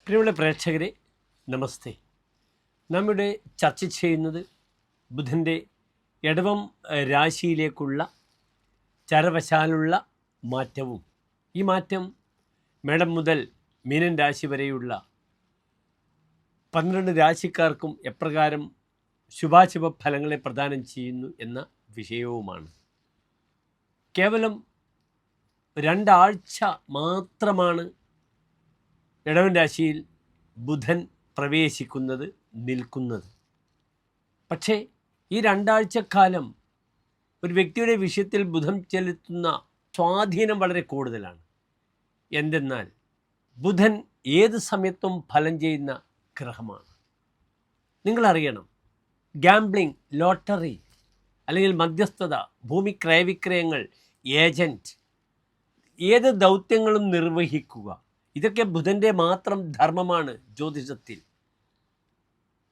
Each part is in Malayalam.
പ്രിയമുള്ള പ്രേക്ഷകരെ നമസ്തേ. നമ്മുടെ ചർച്ച ചെയ്യുന്നത് ബുധൻ്റെ ഇടവം രാശിയിലേക്കുള്ള ചരവശാലുള്ള മാറ്റവും ഈ മാറ്റം മേടം മുതൽ മീനൻ രാശി വരെയുള്ള 12 രാശിക്കാർക്കും എപ്രകാരം ശുഭാശുഭ ഫലങ്ങളെ പ്രദാനം ചെയ്യുന്നു എന്ന വിഷയവുമാണ്. കേവലം 2 ആഴ്ച മാത്രമാണ് ഇടവൻ രാശിയിൽ ബുധൻ പ്രവേശിക്കുന്നത്, നിൽക്കുന്നത്. പക്ഷേ ഈ 2 ആഴ്ചക്കാലം ഒരു വ്യക്തിയുടെ വിഷയത്തിൽ ബുധൻ ചെലുത്തുന്ന സ്വാധീനം വളരെ കൂടുതലാണ്. എന്തെന്നാൽ ബുധൻ ഏത് സമയത്തും ഫലം ചെയ്യുന്ന ഗ്രഹമാണ്. നിങ്ങളറിയണം, ഗാംബ്ലിംഗ്, ലോട്ടറി അല്ലെങ്കിൽ മധ്യസ്ഥത, ഭൂമി ക്രയവിക്രയങ്ങൾ, ഏജൻറ്റ്, ഏത് ദൗത്യങ്ങളും നിർവഹിക്കുക, ഇതൊക്കെ ബുധൻ്റെ മാത്രം ധർമ്മമാണ് ജ്യോതിഷത്തിൽ.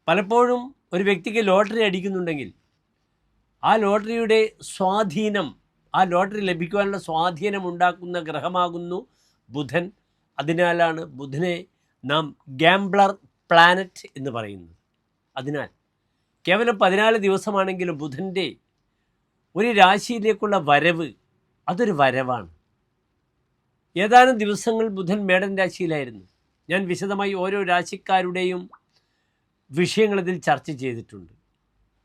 പലപ്പോഴും ഒരു വ്യക്തിക്ക് ലോട്ടറി അടിക്കുന്നുണ്ടെങ്കിൽ ആ ലോട്ടറിയുടെ സ്വാധീനം, ആ ലോട്ടറി ലഭിക്കുവാനുള്ള സ്വാധീനം ഉണ്ടാക്കുന്ന ഗ്രഹമാകുന്നു ബുധൻ. അതിനാലാണ് ബുധനെ നാം ഗാംബ്ലർ പ്ലാനറ്റ് എന്ന് പറയുന്നത്. അതിനാൽ കേവലം 14 ദിവസമാണെങ്കിലും ബുധൻ്റെ ഒരു രാശിയിലേക്കുള്ള വരവ് അതൊരു വരവാണ്. ഏതാനും ദിവസങ്ങൾ ബുധൻ മേടൻ രാശിയിലായിരുന്നു. ഞാൻ വിശദമായി ഓരോ രാശിക്കാരുടെയും വിഷയങ്ങളിതിൽ ചർച്ച ചെയ്തിട്ടുണ്ട്.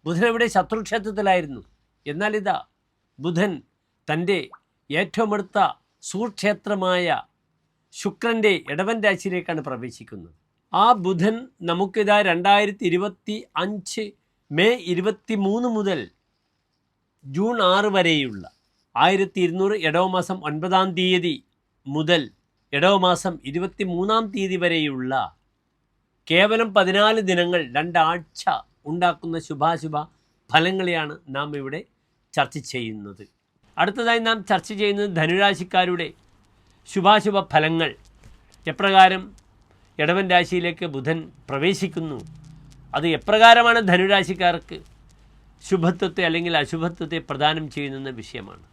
ബുധൻ ഇവിടെ ശത്രുക്ഷേത്രത്തിലായിരുന്നു. എന്നാൽ ഇതാ ബുധൻ തൻ്റെ ഏറ്റവും അടുത്ത സുക്ഷേത്രമായ ശുക്രൻ്റെ ഇടവൻ രാശിയിലേക്കാണ് പ്രവേശിക്കുന്നത്. ആ ബുധൻ നമുക്കിതാ 2025 മെയ് 23 മുതൽ ജൂൺ 6 വരെയുള്ള 1200 ഇടവമാസം 9-ാം തീയതി മുതൽ ഇടവമാസം 23-ാം തീയതി വരെയുള്ള കേവലം 14 ദിനങ്ങൾ, 2 ആഴ്ച ഉണ്ടാക്കുന്ന ശുഭാശുഭ ഫലങ്ങളെയാണ് നാം ഇവിടെ ചർച്ച ചെയ്യുന്നത്. അടുത്തതായി നാം ചർച്ച ചെയ്യുന്നത് ധനുരാശിക്കാരുടെ ശുഭാശുഭ ഫലങ്ങൾ. എപ്രകാരം ഇടവൻ രാശിയിലേക്ക് ബുധൻ പ്രവേശിക്കുന്നു, അത് എപ്രകാരമാണ് ധനുരാശിക്കാർക്ക് ശുഭത്വത്തെ അല്ലെങ്കിൽ അശുഭത്വത്തെ പ്രദാനം ചെയ്യുന്ന വിഷയമാണ്.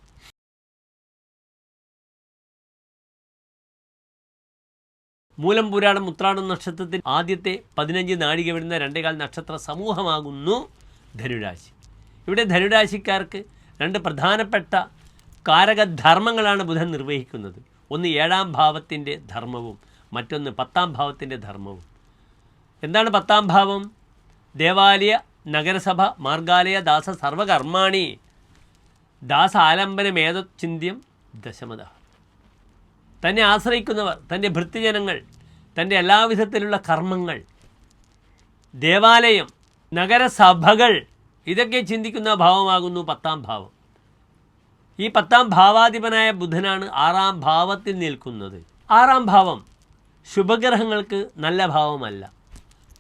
മൂലം, പുരാടം, ഉത്രാടം നക്ഷത്രത്തിൽ ആദ്യത്തെ 15 നാഴിക വരുന്ന 2.25 നക്ഷത്ര സമൂഹമാകുന്നു ധനുരാശി. ഇവിടെ ധനുരാശിക്കാർക്ക് 2 പ്രധാനപ്പെട്ട കാരകധർമ്മങ്ങളാണ് ബുധൻ നിർവഹിക്കുന്നത്. ഒന്ന് 7-ാം ഭാവത്തിൻ്റെ ധർമ്മവും മറ്റൊന്ന് 10-ാം ഭാവത്തിൻ്റെ ധർമ്മവും. എന്താണ് 10-ാം ഭാവം? ദേവാലയ, നഗരസഭ, മാർഗാലയ, ദാസ സർവകർമാണി, ദാസ ആലംബനമേതചിന്യം ദശമത. തന്നെ ആശ്രയിക്കുന്നവർ, തൻ്റെ ഭൃത്യജനങ്ങൾ, തൻ്റെ എല്ലാവിധത്തിലുള്ള കർമ്മങ്ങൾ, ദേവാലയം, നഗരസഭകൾ, ഇതൊക്കെ ചിന്തിക്കുന്ന ഭാവമാകുന്നു 10-ാം ഭാവം. ഈ 10-ാം ഭാവാധിപനായ ബുധനാണ് 6-ാം ഭാവത്തിൽ നിൽക്കുന്നത്. 6-ാം ഭാവം ശുഭഗ്രഹങ്ങൾക്ക് നല്ല ഭാവമല്ല,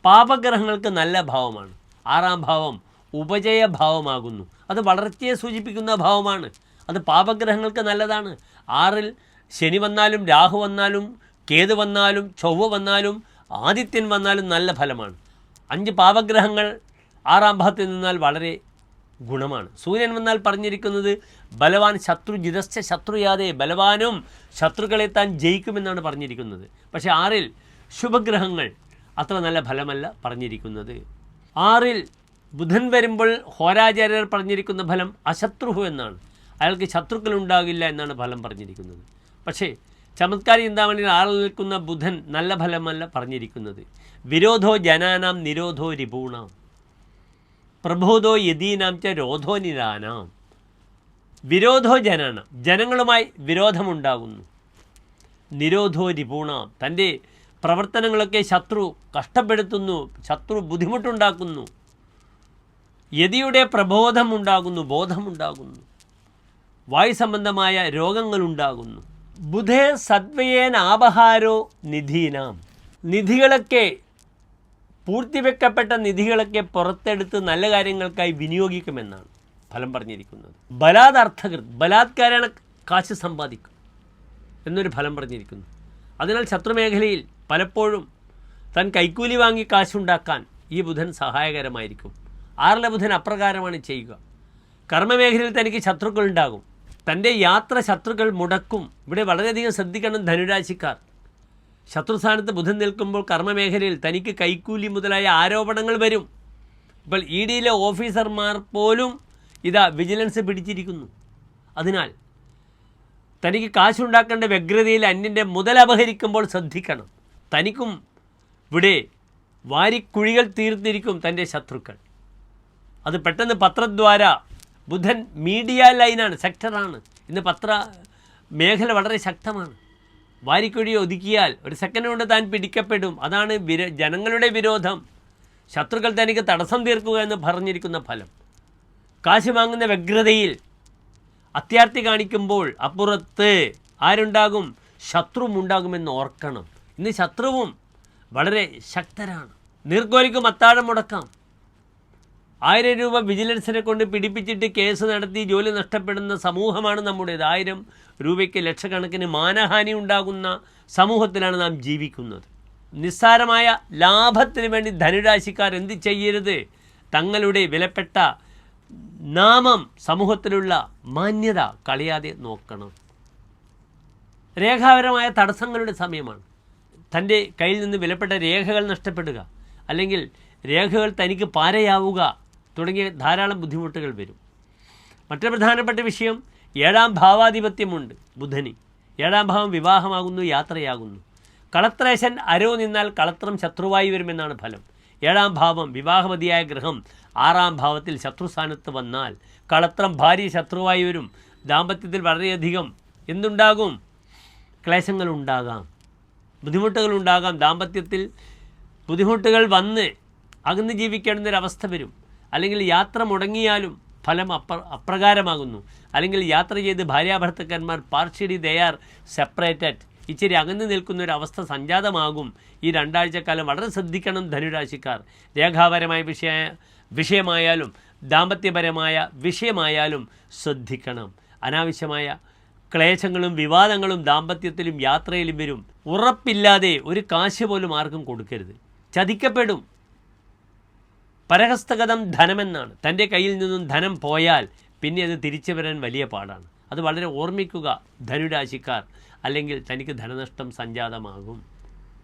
പാപഗ്രഹങ്ങൾക്ക് നല്ല ഭാവമാണ്. 6-ാം ഭാവം ഉപജയ ഭാവമാകുന്നു. അത് വളർച്ചയെ സൂചിപ്പിക്കുന്ന ഭാവമാണ്. അത് പാപഗ്രഹങ്ങൾക്ക് നല്ലതാണ്. 6-ൽ ശനി വന്നാലും, രാഹു വന്നാലും, കേതു വന്നാലും, ചൊവ്വ വന്നാലും, ആദിത്യൻ വന്നാലും നല്ല ഫലമാണ്. 5 പാപഗ്രഹങ്ങൾ 6-ാം ഭാവത്തിൽ നിന്നാൽ വളരെ ഗുണമാണ്. സൂര്യൻ വന്നാൽ പറഞ്ഞിരിക്കുന്നത് ബലവാൻ ശത്രുജിതശ്ച ശത്രുയാതെ, ബലവാനും ശത്രുക്കളെ താൻ ജയിക്കുമെന്നാണ് പറഞ്ഞിരിക്കുന്നത്. പക്ഷേ 6-ൽ ശുഭഗ്രഹങ്ങൾ അത്ര നല്ല ഫലമല്ല പറഞ്ഞിരിക്കുന്നത്. 6-ൽ ബുധൻ വരുമ്പോൾ ഹോരാചാര്യർ പറഞ്ഞിരിക്കുന്ന ഫലം അശത്രുഹു എന്നാണ്. അയാൾക്ക് ശത്രുക്കൾ ഉണ്ടാകില്ല എന്നാണ് ഫലം പറഞ്ഞിരിക്കുന്നത്. പക്ഷേ ചമത്കാരി ചിന്താമണിയിൽ 6-ൽ നിൽക്കുന്ന ബുധൻ നല്ല ഫലമല്ല പറഞ്ഞിരിക്കുന്നത്. വിരോധോ ജനാനാം നിരോധോ രിപൂണാം പ്രബോധോ യദീനാം ച രോധോ നിരാനാം. വിരോധോ ജനാനാം, ജനങ്ങളുമായി വിരോധമുണ്ടാകുന്നു. നിരോധോ രിപൂണാം, തൻ്റെ പ്രവർത്തനങ്ങളൊക്കെ ശത്രു കഷ്ടപ്പെടുത്തുന്നു, ശത്രു ബുദ്ധിമുട്ടുണ്ടാക്കുന്നു. യതിയുടെ പ്രബോധമുണ്ടാകുന്നു, ബോധമുണ്ടാകുന്നു. വായു സംബന്ധമായ രോഗങ്ങളുണ്ടാകുന്നു. ബുധേ സദ്വയേന ആപഹാരോ നിധീനാം, നിധികളൊക്കെ പൂർത്തിവെക്കപ്പെട്ട നിധികളൊക്കെ പുറത്തെടുത്ത് നല്ല കാര്യങ്ങൾക്കായി വിനിയോഗിക്കുമെന്നാണ് ഫലം പറഞ്ഞിരിക്കുന്നത്. ബലാദർത്ഥകൃത്, ബലാത്കാരേണ കാശ് സമ്പാദിക്കും എന്നൊരു ഫലം പറഞ്ഞിരിക്കുന്നു. അതിനാൽ ശത്രുമേഖലയിൽ പലപ്പോഴും താൻ കൈക്കൂലി വാങ്ങി കാശുണ്ടാക്കാൻ ഈ ബുധൻ സഹായകരമായിരിക്കും. 6-ലെ ബുധൻ അപ്രകാരമാണ് ചെയ്യുക. കർമ്മമേഖലയിൽ തനിക്ക് ശത്രുക്കളുണ്ടാകും. തൻ്റെ യാത്ര ശത്രുക്കൾ മുടക്കും. ഇവിടെ വളരെയധികം ശ്രദ്ധിക്കണം ധനുരാശിക്കാർ. ശത്രുസ്ഥാനത്ത് ബുധൻ നിൽക്കുമ്പോൾ കർമ്മമേഖലയിൽ തനിക്ക് കൈക്കൂലി മുതലായ ആരോപണങ്ങൾ വരും. ഇപ്പോൾ ED-യിലെ ഓഫീസർമാർ പോലും ഇതാ വിജിലൻസ് പിടിച്ചിരിക്കുന്നു. അതിനാൽ തനിക്ക് കാശുണ്ടാക്കേണ്ട വ്യഗ്രതയിൽ അന്യൻ്റെ മുതൽ അപഹരിക്കുമ്പോൾ ശ്രദ്ധിക്കണം. തനിക്കും ഇവിടെ വാരിക്കുഴികൾ തീർത്തിരിക്കും തൻ്റെ ശത്രുക്കൾ. അത് പെട്ടെന്ന് പത്രദ്വാര ബുധൻ മീഡിയ ലൈനാണ്, സെക്ടറാണ്. ഇന്ന് പത്ര മേഖല വളരെ ശക്തമാണ്. വാരിക്കുഴി ഒതുക്കിയാൽ ഒരു സെക്കൻഡ് കൊണ്ട് താൻ പിടിക്കപ്പെടും. അതാണ് ജനങ്ങളുടെ വിരോധം. ശത്രുക്കൾ തനിക്ക് തടസ്സം തീർക്കുക എന്ന് പറഞ്ഞിരിക്കുന്ന ഫലം. കാശ് വാങ്ങുന്ന വ്യഗ്രതയിൽ അത്യാർത്തി കാണിക്കുമ്പോൾ അപ്പുറത്ത് ആരുണ്ടാകും? ശത്രുവുമുണ്ടാകുമെന്ന് ഓർക്കണം. ഇന്ന് ശത്രുവും വളരെ ശക്തരാണ്. നീർക്കോലിക്കും അത്താഴം മുടക്കാം. 1000 രൂപ വിജിലൻസിനെ കൊണ്ട് പിടിപ്പിച്ചിട്ട് കേസ് നടത്തി ജോലി നഷ്ടപ്പെടുന്ന സമൂഹമാണ് നമ്മുടേത്. 1000 രൂപയ്ക്ക് ലക്ഷക്കണക്കിന് മാനഹാനി ഉണ്ടാകുന്ന സമൂഹത്തിലാണ് നാം ജീവിക്കുന്നത്. നിസ്സാരമായ ലാഭത്തിന് വേണ്ടി ധനുരാശിക്കാർ എന്ത് ചെയ്യരുത്? തങ്ങളുടെ വിലപ്പെട്ട നാമം, സമൂഹത്തിലുള്ള മാന്യത കളയാതെ നോക്കണം. രേഖാപരമായ തടസ്സങ്ങളുടെ സമയമാണ്. തൻ്റെ കയ്യിൽ നിന്ന് വിലപ്പെട്ട രേഖകൾ നഷ്ടപ്പെടുക, അല്ലെങ്കിൽ രേഖകൾ തനിക്ക് പാരയാവുക തുടങ്ങിയ ധാരാളം ബുദ്ധിമുട്ടുകൾ വരും. മറ്റൊരു പ്രധാനപ്പെട്ട വിഷയം, 7ാം ഭാവാധിപത്യമുണ്ട് ബുധന്. 7ാം ഭാവം വിവാഹമാകുന്നു, യാത്രയാകുന്നു. കളത്രേശൻ അരോ നിന്നാൽ കളത്രം ശത്രുവായി വരുമെന്നാണ് ഫലം. 7ാം ഭാവം വിവാഹമതിയായ ഗ്രഹം 6ാം ഭാവത്തിൽ ശത്രുസ്ഥാനത്ത് വന്നാൽ കളത്രം ഭാര്യ ശത്രുവായി വരും. ദാമ്പത്യത്തിൽ വളരെയധികം എന്തുണ്ടാകും? ക്ലേശങ്ങളുണ്ടാകാം, ബുദ്ധിമുട്ടുകളുണ്ടാകാം. ദാമ്പത്യത്തിൽ ബുദ്ധിമുട്ടുകൾ വന്ന് അകന്ന് ജീവിക്കേണ്ടുന്നൊരവസ്ഥ വരും. അല്ലെങ്കിൽ യാത്ര മുടങ്ങിയാലും ഫലം അപ്രകാരമാകുന്നു. അല്ലെങ്കിൽ യാത്ര ചെയ്ത് ഭാര്യാഭർത്തക്കന്മാർ പാർഷ്യലി ദേ ആർ സെപ്പറേറ്റഡ്, ഇച്ചിരി അകന്ന് നിൽക്കുന്നൊരവസ്ഥ സംജാതമാകും. ഈ 2 ആഴ്ചക്കാലം വളരെ ശ്രദ്ധിക്കണം ധനുരാശിക്കാർ. രേഖാപരമായ വിഷയമായാലും ദാമ്പത്യപരമായ വിഷയമായാലും ശ്രദ്ധിക്കണം. അനാവശ്യമായ ക്ലേശങ്ങളും വിവാദങ്ങളും ദാമ്പത്യത്തിലും യാത്രയിലും വരും. ഉറപ്പില്ലാതെ ഒരു കാശ് പോലും ആർക്കും കൊടുക്കരുത്. ചതിക്കപ്പെടും. പരഹസ്തഗതം ധനമെന്നാണ്. തൻ്റെ കയ്യിൽ നിന്നും ധനം പോയാൽ പിന്നെ അത് തിരിച്ചു വരാൻ വലിയ പാടാണ്. അത് വളരെ ഓർമ്മിക്കുക ധനുരാശിക്കാർ, അല്ലെങ്കിൽ തനിക്ക് ധനനഷ്ടം സംജാതമാകും.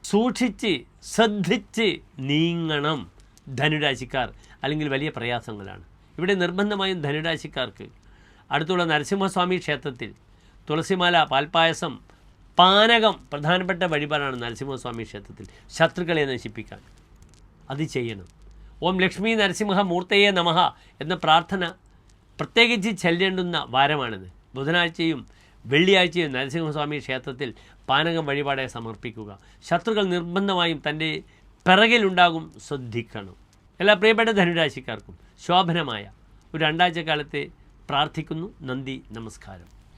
സൂക്ഷിച്ച് ശ്രദ്ധിച്ച് നീങ്ങണം ധനുരാശിക്കാർ, അല്ലെങ്കിൽ വലിയ പ്രയാസങ്ങളാണ്. ഇവിടെ നിർബന്ധമായും ധനുരാശിക്കാർക്ക് അടുത്തുള്ള നരസിംഹസ്വാമി ക്ഷേത്രത്തിൽ തുളസിമാല, പാൽപ്പായസം, പാനകം പ്രധാനപ്പെട്ട വഴിപാടാണ് നരസിംഹസ്വാമി ക്ഷേത്രത്തിൽ ശത്രുക്കളെ നശിപ്പിക്കാൻ. അത് ചെയ്യണം. ഓം ലക്ഷ്മി നരസിംഹ മൂർത്തയെ നമഃ എന്ന പ്രാർത്ഥന പ്രത്യേകിച്ച് ചെല്ലേണ്ടുന്ന വാരമാണിത്. ബുധനാഴ്ചയും വെള്ളിയാഴ്ചയും നരസിംഹസ്വാമി ക്ഷേത്രത്തിൽ പാനകം വഴിപാടായി സമർപ്പിക്കുക. ശത്രുക്കൾ നിർബന്ധമായും തൻ്റെ പിറകിലുണ്ടാകും, ശ്രദ്ധിക്കണം. എല്ലാ പ്രിയപ്പെട്ട ധനുരാശിക്കാർക്കും ശോഭനമായ ഒരു 2 ആഴ്ചക്കാലത്തെ പ്രാർത്ഥിക്കുന്നു. നന്ദി, നമസ്കാരം.